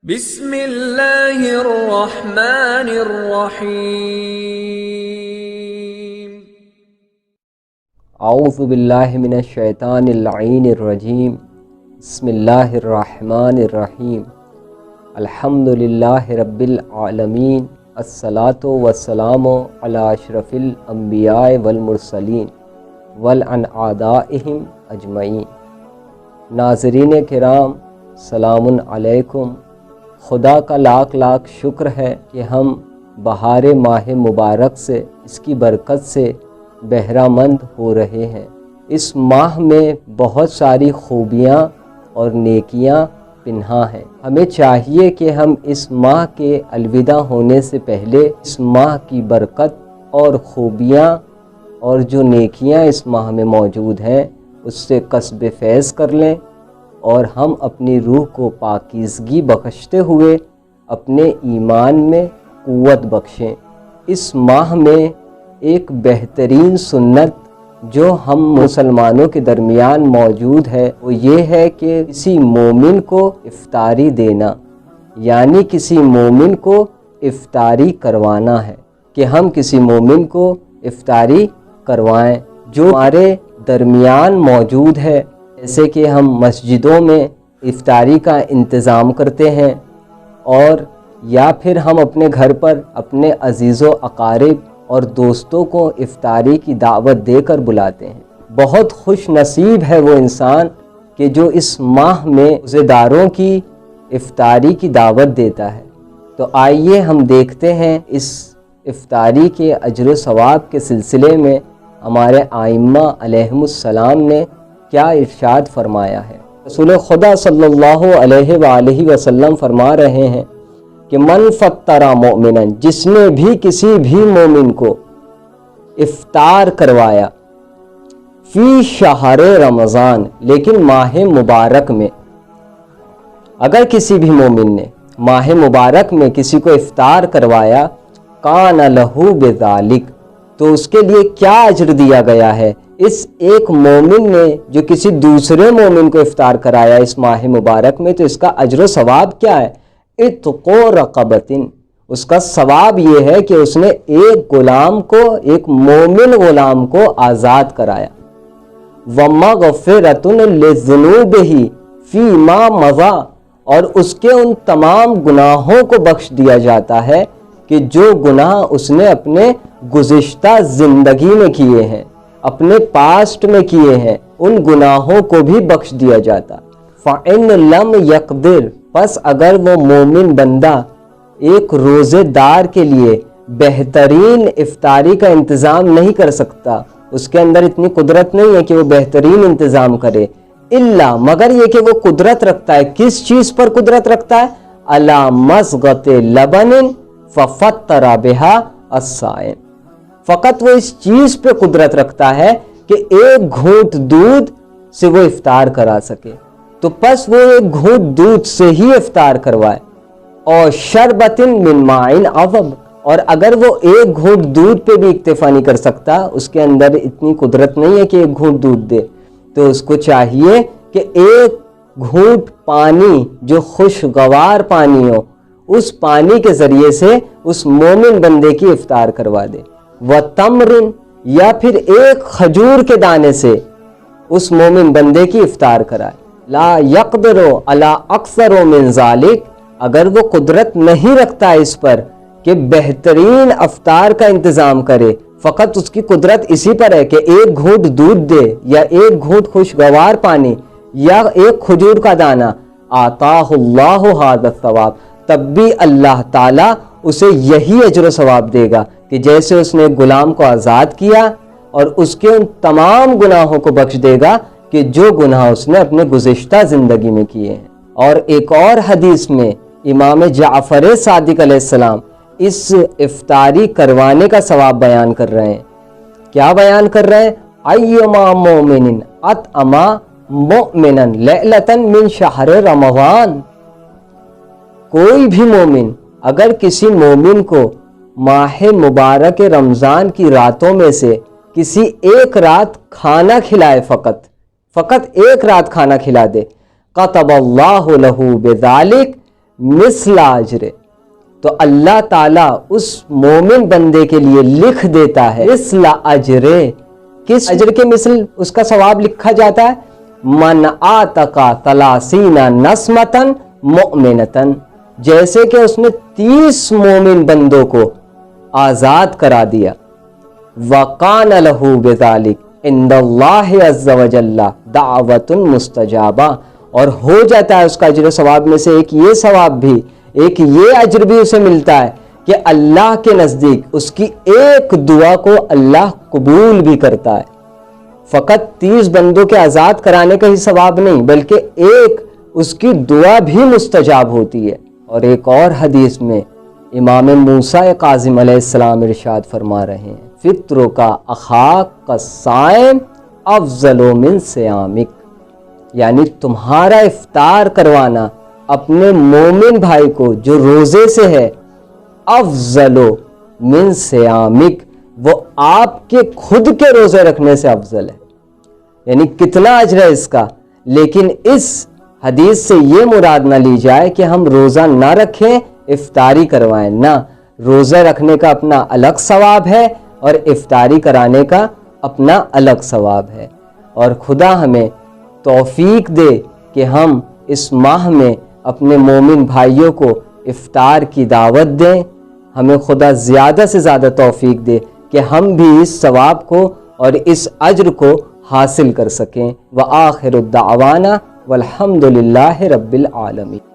بسم اللہ الرحمن الرحیم۔ اعوذ باللہ من الشیطان اللعین الرجیم۔ بسم اللہ الرحمن الرحیم۔ الحمدللہ رب العالمین، الصلاۃ والسلام علی اشرف الانبیاء والمرسلین وعلی اعدائہم اجمعین۔ ناظرین کرام، سلام علیکم۔ خدا کا لاکھ لاکھ شکر ہے کہ ہم بہار ماہ مبارک سے، اس کی برکت سے بہرہ مند ہو رہے ہیں۔ اس ماہ میں بہت ساری خوبیاں اور نیکیاں پنہاں ہیں۔ ہمیں چاہیے کہ ہم اس ماہ کے الوداع ہونے سے پہلے اس ماہ کی برکت اور خوبیاں اور جو نیکیاں اس ماہ میں موجود ہیں اس سے کسب فیض کر لیں، اور ہم اپنی روح کو پاکیزگی بخشتے ہوئے اپنے ایمان میں قوت بخشیں۔ اس ماہ میں ایک بہترین سنت جو ہم مسلمانوں کے درمیان موجود ہے وہ یہ ہے کہ کسی مومن کو افطاری دینا، یعنی کسی مومن کو افطاری کروانا ہے، کہ ہم کسی مومن کو افطاری کروائیں جو ہمارے درمیان موجود ہے۔ جیسے کہ ہم مسجدوں میں افطاری کا انتظام کرتے ہیں، اور یا پھر ہم اپنے گھر پر اپنے عزیز و اقارب اور دوستوں کو افطاری کی دعوت دے کر بلاتے ہیں۔ بہت خوش نصیب ہے وہ انسان کہ جو اس ماہ میں روزے داروں کی افطاری کی دعوت دیتا ہے۔ تو آئیے ہم دیکھتے ہیں اس افطاری کے اجر و ثواب کے سلسلے میں ہمارے ائمہ علیہم السلام نے کیا ارشاد فرمایا ہے۔ رسول خدا صلی اللہ علیہ وآلہ وسلم فرما رہے ہیں کہ من فطر مؤمنا، جس نے بھی کسی بھی مومن کو افطار کروایا، فی شہر رمضان، لیکن ماہ مبارک میں، اگر کسی بھی مومن نے ماہ مبارک میں کسی کو افطار کروایا، کان لہ بذالک، تو اس کے لیے کیا اجر دیا گیا ہے؟ اس ایک مومن نے جو کسی دوسرے مومن کو افطار کرایا اس ماہ مبارک میں، تو اس کا اجر و ثواب کیا ہے؟ عتق رقبۃ، اس کا ثواب یہ ہے کہ اس نے ایک غلام کو، ایک مومن غلام کو آزاد کرایا۔ ومغفرۃ لذنوبہ فیما مضی، اور اس کے ان تمام گناہوں کو بخش دیا جاتا ہے کہ جو گناہ اس نے اپنے گزشتہ زندگی میں کیے ہیں، اپنے پاسٹ میں کیے ہیں، ان گناہوں کو بھی بخش دیا جاتا۔ فَإِن لَمْ يَقْدِرْ، پس اگر وہ مومن بندہ ایک روزے دار کے لیے بہترین افطاری کا انتظام نہیں کر سکتا، اس کے اندر اتنی قدرت نہیں ہے کہ وہ بہترین انتظام کرے، الا، مگر یہ کہ وہ قدرت رکھتا ہے، کس چیز پر قدرت رکھتا ہے؟ عَلَى مَضْغَةِ لَبَنٍ فَفَطَّرَ بِهَا الصَّائِمَ، فقط وہ اس چیز پہ قدرت رکھتا ہے کہ ایک گھونٹ دودھ سے وہ افطار کرا سکے، تو پس وہ ایک گھونٹ دودھ سے ہی افطار کروائے۔ اور شربۃ من ماء عذب، اور اگر وہ ایک گھونٹ دودھ پہ بھی اکتفا نہیں کر سکتا، اس کے اندر اتنی قدرت نہیں ہے کہ ایک گھونٹ دودھ دے، تو اس کو چاہیے کہ ایک گھونٹ پانی جو خوشگوار پانی ہو، اس پانی کے ذریعے سے اس مومن بندے کی افطار کروا دے۔ وَتَمْرٍ، یا پھر ایک کھجور کے دانے سے اس مومن بندے کی افطار کرائے۔ لا يقدر علی اکثر من ذالک، اگر وہ قدرت نہیں رکھتا اس پر کہ بہترین افطار کا انتظام کرے، فقط اس کی قدرت اسی پر ہے کہ ایک گھونٹ دودھ دے، یا ایک گھونٹ خوشگوار پانی، یا ایک کھجور کا دانہ، آتاہ اللہ ھذا الثواب، تب بھی اللہ تعالیٰ اسے یہی اجر و ثواب دے گا کہ جیسے اس نے غلام کو آزاد کیا، اور اس کے ان تمام گناہوں کو بخش دے گا کہ جو گناہ اس نے اپنے گزشتہ زندگی میں کیے ہیں۔ اور ایک اور حدیث میں امام جعفر صادق علیہ السلام اس افطاری کروانے کا ثواب بیان کر رہے ہیں۔ کیا بیان کر رہے ہیں؟ ایما مومن اطعم مؤمنا لیلۃ من شہر رمضان، کوئی بھی مومن اگر کسی مومن کو ماہ مبارک رمضان کی راتوں میں سے کسی ایک رات کھانا کھلائے، فقط ایک رات کھانا کھلا دے، کتب اللہ لہ بذالک مثل اجر، تو اللہ تعالیٰ اس مومن بندے کے لیے لکھ دیتا ہے مثل اجر، کس اجر کے مثل اس کا ثواب لکھا جاتا ہے؟ من آتقا 30 نسمتن مؤمنتن، جیسے کہ اس نے 30 مومن بندوں کو آزاد کرا دیا. وَقَانَ لَهُ بِذَلِكَ عِنْدَ اللَّهِ عَزَّ وَجَلَّ دَعْوَةٌ مُسْتَجَابَةٌ، اور ہو جاتا ہے اس کا اجر و ثواب میں سے ایک یہ ثواب بھی، ایک یہ اجر بھی اسے ملتا ہے کہ اللہ کے نزدیک اس کی ایک دعا کو اللہ قبول بھی کرتا ہے. فقط 30 بندوں کے آزاد کرانے کا ہی ثواب نہیں، بلکہ ایک اس کی دعا بھی مستجاب ہوتی ہے. اور ایک اور حدیث میں امام موسیٰ کاظم علیہ السلام ارشاد فرما رہے ہیں فطروں کا اخاک کا صائم افضل من صیامک، یعنی تمہارا افطار کروانا اپنے مومن بھائی کو جو روزے سے ہے، افضل من صیامک، وہ آپ کے خود کے روزے رکھنے سے افضل ہے. یعنی کتنا اجر ہے اس کا. لیکن اس حدیث سے یہ مراد نہ لی جائے کہ ہم روزہ نہ رکھیں افطاری کروائیں، نہ، روزہ رکھنے کا اپنا الگ ثواب ہے اور افطاری کرانے کا اپنا الگ ثواب ہے. اور خدا ہمیں توفیق دے کہ ہم اس ماہ میں اپنے مومن بھائیوں کو افطار کی دعوت دیں. ہمیں خدا زیادہ سے زیادہ توفیق دے کہ ہم بھی اس ثواب کو اور اس اجر کو حاصل کر سکیں. وآخر الدعوانا والحمد للہ رب العالمین.